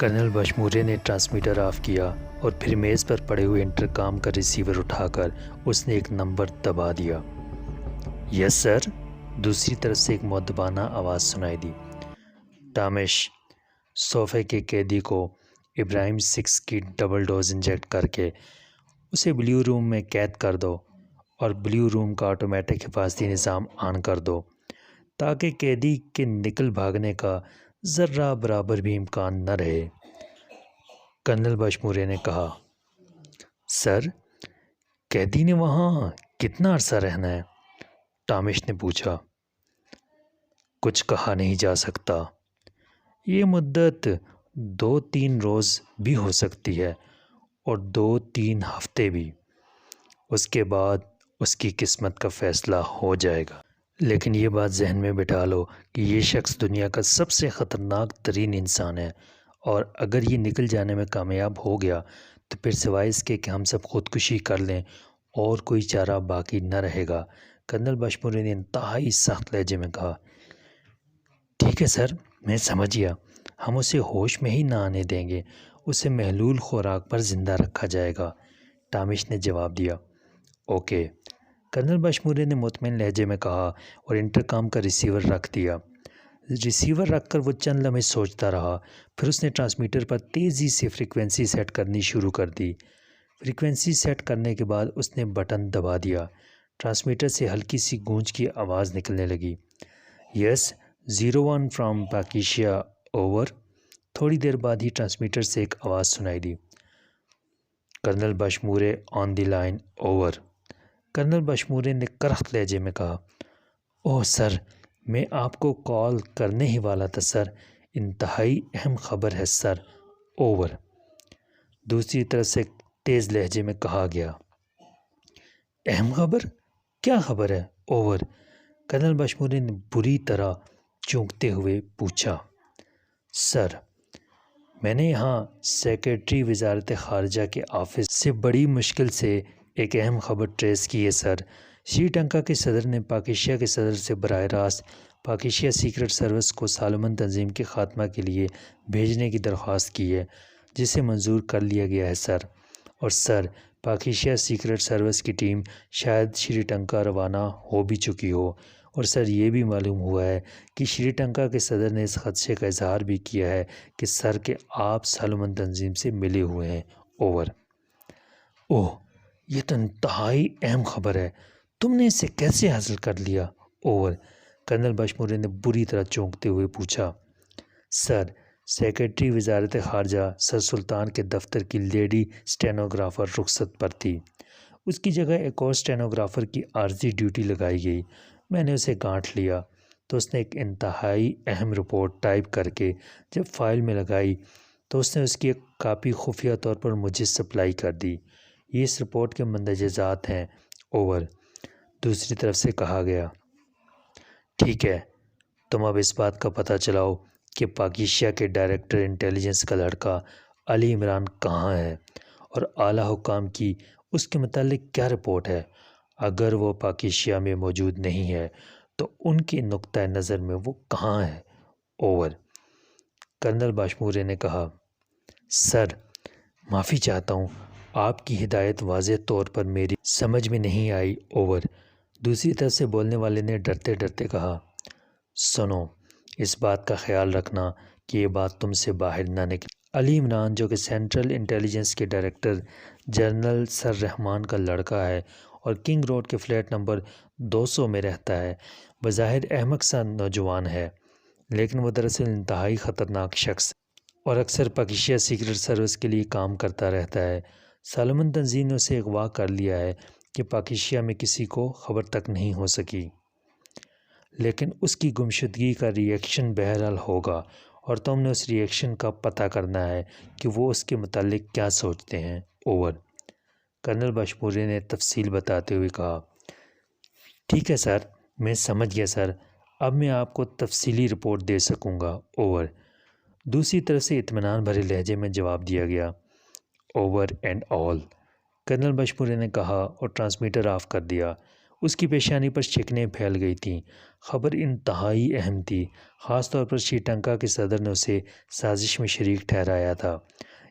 Colonel بشمورے نے transmitter of کیا اور پھر میز پر پڑے ہوئے انٹرکام کا ریسیور اٹھا کر اس نے ایک نمبر دبا دیا۔ یس سر، دوسری طرف سے ایک مؤدبانہ آواز سنائی دی۔ ٹامش، صوفے کے قیدی کو ابراہیم 6 کی ڈبل ڈوز انجیکٹ کر کے اسے بلیو روم میں قید کر دو اور بلیو روم کا آٹومیٹک حفاظتی نظام آن کر دو تاکہ قیدی کے نکل بھاگنے کا ذرہ برابر بھی امکان نہ رہے۔ کرنل بشمورے نے کہا۔ سر، قیدی نے وہاں کتنا عرصہ رہنا ہے؟ ٹامش نے پوچھا۔ کچھ کہا نہیں جا سکتا، یہ مدت 2-3 روز بھی ہو سکتی ہے اور 2-3 ہفتے بھی۔ اس کے بعد اس کی قسمت کا فیصلہ ہو جائے گا۔ لیکن یہ بات ذہن میں بٹھا لو کہ یہ شخص دنیا کا سب سے خطرناک ترین انسان ہے، اور اگر یہ نکل جانے میں کامیاب ہو گیا تو پھر سوائے اس کے کہ ہم سب خودکشی کر لیں اور کوئی چارہ باقی نہ رہے گا۔ کرنل بشمورے نے انتہائی سخت لہجے میں کہا۔ ٹھیک ہے سر، میں سمجھ گیا، ہم اسے ہوش میں ہی نہ آنے دیں گے، اسے محلول خوراک پر زندہ رکھا جائے گا، ٹامش نے جواب دیا۔ اوکے، کرنل بشمورے نے مطمئن لہجے میں کہا اور انٹرکام کا ریسیور رکھ دیا۔ ریسیور رکھ کر وہ چند لمحے سوچتا رہا، پھر اس نے ٹرانسمیٹر پر تیزی سے فریکوینسی سیٹ کرنی شروع کر دی۔ فریکوینسی سیٹ کرنے کے بعد اس نے بٹن دبا دیا۔ ٹرانسمیٹر سے ہلکی سی گونج کی آواز نکلنے لگی۔ یس 01 فرام پاکیشیا، اوور۔ تھوڑی دیر بعد ہی ٹرانسمیٹر سے ایک آواز سنائی دی۔ کرنل بشمورے آن دی لائن، اوور۔ کرنل بشمورے نے کرخت لہجے میں کہا۔ اوہ سر، میں آپ کو کال کرنے ہی والا تھا سر، انتہائی اہم خبر ہے سر، اوور۔ دوسری طرف سے تیز لہجے میں کہا گیا۔ اہم خبر؟ کیا خبر ہے، اوور؟ کرنل بشمورے نے بری طرح چونکتے ہوئے پوچھا۔ سر، میں نے یہاں سیکریٹری وزارت خارجہ کے آفس سے بڑی مشکل سے ایک اہم خبر ٹریس کی ہے سر۔ شری لنکا کے صدر نے پاکیشیا کے صدر سے براہ راست پاکیشیا سیکرٹ سروس کو سالمن تنظیم کے خاتمہ کے لیے بھیجنے کی درخواست کی ہے، جسے منظور کر لیا گیا ہے سر۔ اور سر، پاکیشیا سیکرٹ سروس کی ٹیم شاید شری لنکا روانہ ہو بھی چکی ہو، اور سر یہ بھی معلوم ہوا ہے کہ شری لنکا کے صدر نے اس خدشے کا اظہار بھی کیا ہے کہ سر کہ آپ سالمن تنظیم سے ملے ہوئے ہیں، اوور۔ اوہ، یہ تو انتہائی اہم خبر ہے، تم نے اسے کیسے حاصل کر لیا، اوور؟ کرنل بشمورے نے بری طرح چونکتے ہوئے پوچھا۔ سر، سیکریٹری وزارت خارجہ سر سلطان کے دفتر کی لیڈی اسٹینوگرافر رخصت پر تھی، اس کی جگہ ایک اور اسٹینوگرافر کی عارضی ڈیوٹی لگائی گئی۔ میں نے اسے گانٹھ لیا تو اس نے ایک انتہائی اہم رپورٹ ٹائپ کر کے جب فائل میں لگائی تو اس نے اس کی ایک کاپی خفیہ طور پر مجھے سپلائی کر دی۔ یہ اس رپورٹ کے مندرجہ ذات ہیں، اوور۔ دوسری طرف سے کہا گیا۔ ٹھیک ہے، تم اب اس بات کا پتہ چلاؤ کہ پاکیشیا کے ڈائریکٹر انٹیلیجنس کا لڑکا علی عمران کہاں ہے اور اعلیٰ حکام کی اس کے متعلق کیا رپورٹ ہے۔ اگر وہ پاکیشیا میں موجود نہیں ہے تو ان کے نقطہ نظر میں وہ کہاں ہے، اوور؟ کرنل بشمورے نے کہا۔ سر، معافی چاہتا ہوں، آپ کی ہدایت واضح طور پر میری سمجھ میں نہیں آئی، اوور۔ دوسری طرف سے بولنے والے نے ڈرتے ڈرتے کہا۔ سنو، اس بات کا خیال رکھنا کہ یہ بات تم سے باہر نہ نکلے۔ علی عمران، جو کہ سینٹرل انٹیلیجنس کے ڈائریکٹر جنرل سر رحمان کا لڑکا ہے اور کنگ روڈ کے فلیٹ نمبر 200 میں رہتا ہے، بظاہر احمق سا نوجوان ہے، لیکن وہ دراصل انتہائی خطرناک شخص ہے اور اکثر پاکیشیا سیکرٹ سروس کے لیے کام کرتا رہتا ہے۔ سالمن تنظیم نے اسے اغوا کر لیا ہے کہ پاکیشیا میں کسی کو خبر تک نہیں ہو سکی، لیکن اس کی گمشدگی کا ری ایکشن بہرحال ہوگا، اور تم نے اس ری ایکشن کا پتہ کرنا ہے کہ وہ اس کے متعلق کیا سوچتے ہیں، اوور۔ کرنل بشمورے نے تفصیل بتاتے ہوئے کہا۔ ٹھیک ہے سر، میں سمجھ گیا سر، اب میں آپ کو تفصیلی رپورٹ دے سکوں گا، اوور۔ دوسری طرف سے اطمینان بھرے لہجے میں جواب دیا گیا۔ اوور اینڈ آل، کرنل بشمورے نے کہا اور ٹرانسمیٹر آف کر دیا۔ اس کی پیشانی پر شکنیں پھیل گئی تھیں۔ خبر انتہائی اہم تھی، خاص طور پر شری لنکا کے صدر نے اسے سازش میں شریک ٹھہرایا تھا۔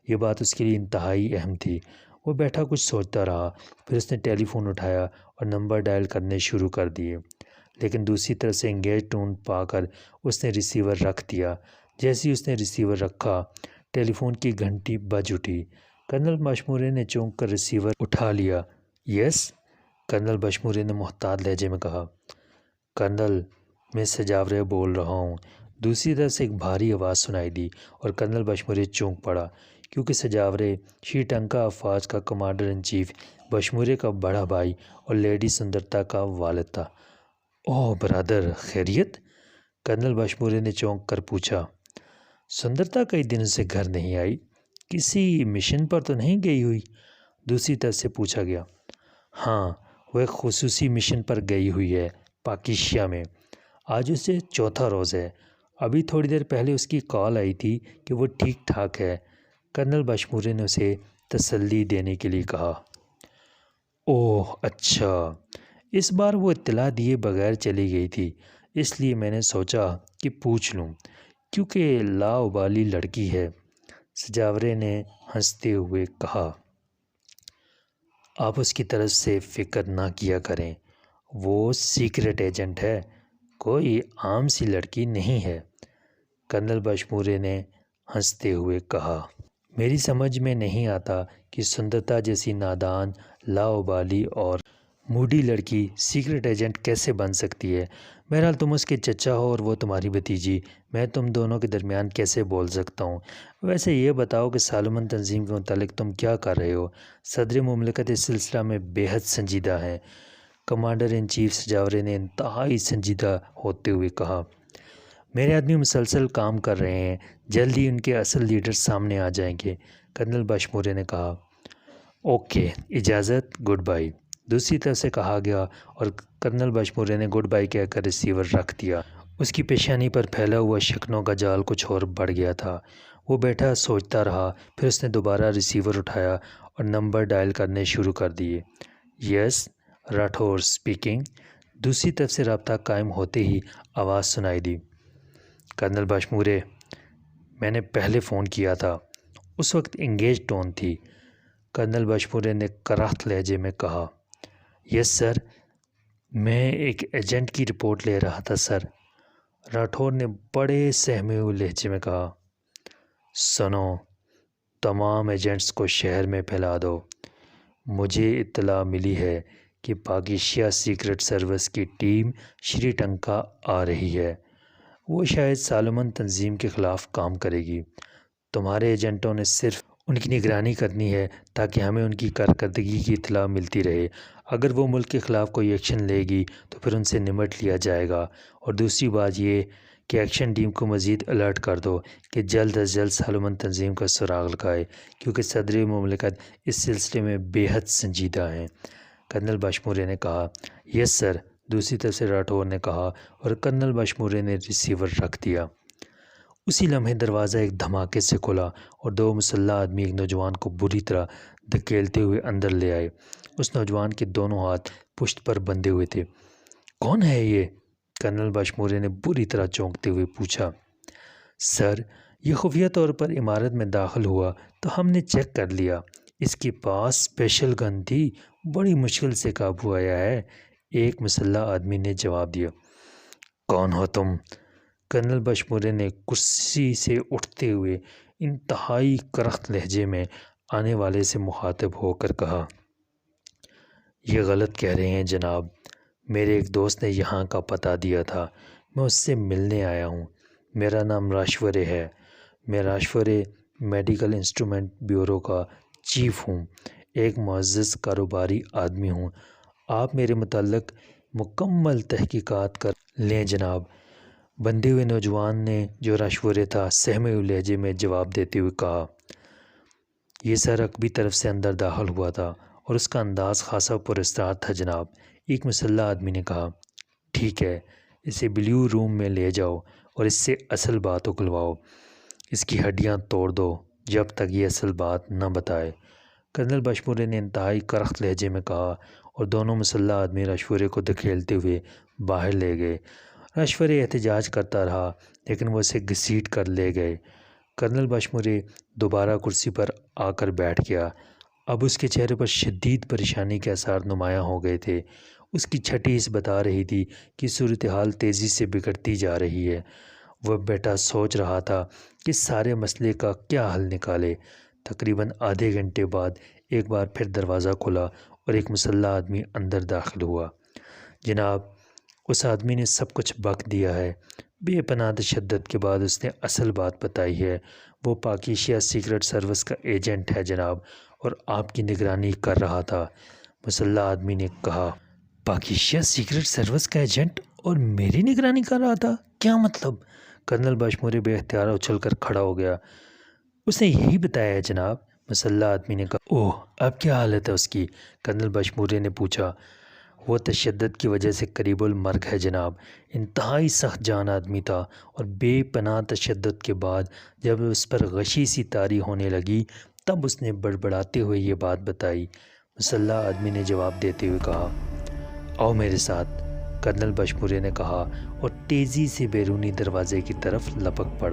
یہ بات اس کے لیے انتہائی اہم تھی۔ وہ بیٹھا کچھ سوچتا رہا، پھر اس نے ٹیلی فون اٹھایا اور نمبر ڈائل کرنے شروع کر دیے، لیکن دوسری طرف سے انگیج ٹون پا کر اس نے ریسیور رکھ دیا۔ جیسے ہی اس نے ریسیور رکھا، ٹیلی فون کی گھنٹی بج اٹھی۔ کرنل بشمورے نے چونک کر ریسیور اٹھا لیا۔ یس، کرنل بشمورے نے محتاط لہجے میں کہا۔ کرنل، میں سجاورے بول رہا ہوں۔ دوسری طرف سے ایک بھاری آواز سنائی دی اور کرنل بشمورے چونک پڑا، کیونکہ سجاورے شری لنکا افواج کا کمانڈر ان چیف، بشمورے کا بڑا بھائی اور لیڈی سندرتا کا والد تھا۔ اوہ برادر، خیریت؟ کرنل بشمورے نے چونک کر پوچھا۔ سندرتا کئی دنوں سے گھر نہیں آئی، کسی مشن پر تو نہیں گئی ہوئی؟ دوسری طرف سے پوچھا گیا۔ ہاں، وہ ایک خصوصی مشن پر گئی ہوئی ہے پاکیشیا میں۔ آج اسے چوتھا روز ہے۔ ابھی تھوڑی دیر پہلے اس کی کال آئی تھی کہ وہ ٹھیک ٹھاک ہے۔ کرنل بشمورے نے اسے تسلی دینے کے لیے کہا۔ اوہ اچھا، اس بار وہ اطلاع دیے بغیر چلی گئی تھی، اس لیے میں نے سوچا کہ پوچھ لوں، کیونکہ لاابالی لڑکی ہے، سجاورے نے ہنستے ہوئے کہا۔ آپ اس کی طرف سے فکر نہ کیا کریں، وہ سیکرٹ ایجنٹ ہے، کوئی عام سی لڑکی نہیں ہے، کرنل بشمورے نے ہنستے ہوئے کہا۔ میری سمجھ میں نہیں آتا کہ سندرتا جیسی نادان، لاابالی اور موڈی لڑکی سیکرٹ ایجنٹ کیسے بن سکتی ہے؟ بہرحال تم اس کے چچا ہو اور وہ تمہاری بھتیجی، میں تم دونوں کے درمیان کیسے بول سکتا ہوں؟ ویسے یہ بتاؤ کہ سالمن تنظیم کے متعلق تم کیا کر رہے ہو؟ صدر مملکت اس سلسلہ میں بے حد سنجیدہ ہیں، کمانڈر ان چیف سجاورے نے انتہائی سنجیدہ ہوتے ہوئے کہا۔ میرے آدمی مسلسل کام کر رہے ہیں، جلد ہی ان کے اصل لیڈر سامنے آ جائیں گے، کرنل بشمورے نے کہا۔ اوکے، اجازت، گڈ بائی، دوسری طرف سے کہا گیا اور کرنل بشمورے نے گڈ بائی کہہ کر ریسیور رکھ دیا۔ اس کی پیشانی پر پھیلا ہوا شکنوں کا جال کچھ اور بڑھ گیا تھا۔ وہ بیٹھا سوچتا رہا، پھر اس نے دوبارہ ریسیور اٹھایا اور نمبر ڈائل کرنے شروع کر دیے۔ یس، راٹھور اسپیکنگ۔ دوسری طرف سے رابطہ قائم ہوتے ہی آواز سنائی دی۔ کرنل بشمورے، میں نے پہلے فون کیا تھا، اس وقت انگیج ٹون تھی، کرنل بشمورے نے کرخت لہجے میں کہا۔ یس سر، میں ایک ایجنٹ کی رپورٹ لے رہا تھا سر، راٹھور نے بڑے سہمے ہوئے لہجے میں کہا۔ سنو، تمام ایجنٹس کو شہر میں پھیلا دو، مجھے اطلاع ملی ہے کہ پاکیشیا سیکرٹ سروس کی ٹیم شری لنکا آ رہی ہے، وہ شاید سالمن تنظیم کے خلاف کام کرے گی، تمہارے ایجنٹوں نے صرف ان کی نگرانی کرنی ہے تاکہ ہمیں ان کی کارکردگی کی اطلاع ملتی رہے، اگر وہ ملک کے خلاف کوئی ایکشن لے گی تو پھر ان سے نمٹ لیا جائے گا، اور دوسری بات یہ کہ ایکشن ٹیم کو مزید الرٹ کر دو کہ جلد از جلد سالمن تنظیم کا سراغ لگائے، کیونکہ صدر مملکت اس سلسلے میں بے حد سنجیدہ ہیں، کرنل بشمورے نے کہا۔ یس سر، دوسری طرف سے راٹھور نے کہا اور کرنل بشمورے نے ریسیور رکھ دیا۔ اسی لمحے دروازہ ایک دھماکے سے کھلا اور دو مسلح آدمی ایک نوجوان کو بری طرح دھکیلتے ہوئے اندر لے آئے۔ اس نوجوان کے دونوں ہاتھ پشت پر بندھے ہوئے تھے۔ کون ہے یہ؟ کرنل بشمورے نے بری طرح چونکتے ہوئے پوچھا۔ سر، یہ خفیہ طور پر عمارت میں داخل ہوا تو ہم نے چیک کر لیا، اس کے پاس اسپیشل گن تھی، بڑی مشکل سے قابو آیا ہے، ایک مسلح آدمی نے جواب دیا۔ کون ہو تم؟ کرنل بشمورے نے کرسی سے اٹھتے ہوئے انتہائی کرخت لہجے میں آنے والے سے مخاطب ہو کر کہا۔ یہ غلط کہہ رہے ہیں جناب، میرے ایک دوست نے یہاں کا پتہ دیا تھا، میں اس سے ملنے آیا ہوں، میرا نام راشورے ہے، میں راشورے میڈیکل انسٹرومنٹ بیورو کا چیف ہوں، ایک معزز کاروباری آدمی ہوں، آپ میرے متعلق مکمل تحقیقات کر لیں جناب، بندھے ہوئے نوجوان نے جو راشورے تھا سہمے ہوئے لہجے میں جواب دیتے ہوئے کہا۔ یہ سر عقبی طرف سے اندر داخل ہوا تھا اور اس کا انداز خاصا پراسرار تھا جناب، ایک مسلح آدمی نے کہا۔ ٹھیک ہے، اسے بلیو روم میں لے جاؤ اور اس سے اصل بات اگلواؤ، اس کی ہڈیاں توڑ دو جب تک یہ اصل بات نہ بتائے، کرنل بشمورے نے انتہائی کرخت لہجے میں کہا اور دونوں مسلح آدمی راشورے کو دھکیلتے ہوئے باہر لے گئے۔ راشورے احتجاج کرتا رہا لیکن وہ اسے گھسیٹ کر لے گئے۔ کرنل بشمورے دوبارہ کرسی پر آ کر بیٹھ گیا۔ اب اس کے چہرے پر شدید پریشانی کے آثار نمایاں ہو گئے تھے۔ اس کی چھٹی حس بتا رہی تھی کہ صورتحال تیزی سے بگڑتی جا رہی ہے۔ وہ بیٹا سوچ رہا تھا کہ سارے مسئلے کا کیا حل نکالے۔ تقریباً آدھے گھنٹے بعد ایک بار پھر دروازہ کھلا اور ایک مسلح آدمی اندر داخل ہوا۔ جناب، اس آدمی نے سب کچھ بک دیا ہے۔ بے پناہ تشدد کے بعد اس نے اصل بات بتائی ہے۔ وہ پاک ایشیا سیکرٹ سروس کا ایجنٹ ہے جناب، اور آپ کی نگرانی کر رہا تھا۔ مسلح آدمی نے کہا، پاک ایشیا سیکرٹ سروس کا ایجنٹ اور میری نگرانی کر رہا تھا؟ کیا مطلب؟ کرنل بشمورے بے اختیار اچھل کر کھڑا ہو گیا۔ اس نے یہی بتایا ہے جناب، مسلح آدمی نے کہا۔ اوہ، اب کیا حالت ہے اس کی؟ کرنل بشمورے نے پوچھا۔ وہ تشدد کی وجہ سے قریب المرگ ہے جناب۔ انتہائی سخت جان آدمی تھا، اور بے پناہ تشدد کے بعد جب اس پر غشی سی طاری ہونے لگی تب اس نے بڑبڑاتے ہوئے یہ بات بتائی۔ مسلح آدمی نے جواب دیتے ہوئے کہا، آؤ میرے ساتھ۔ کرنل بشمورے نے کہا اور تیزی سے بیرونی دروازے کی طرف لپک پڑا۔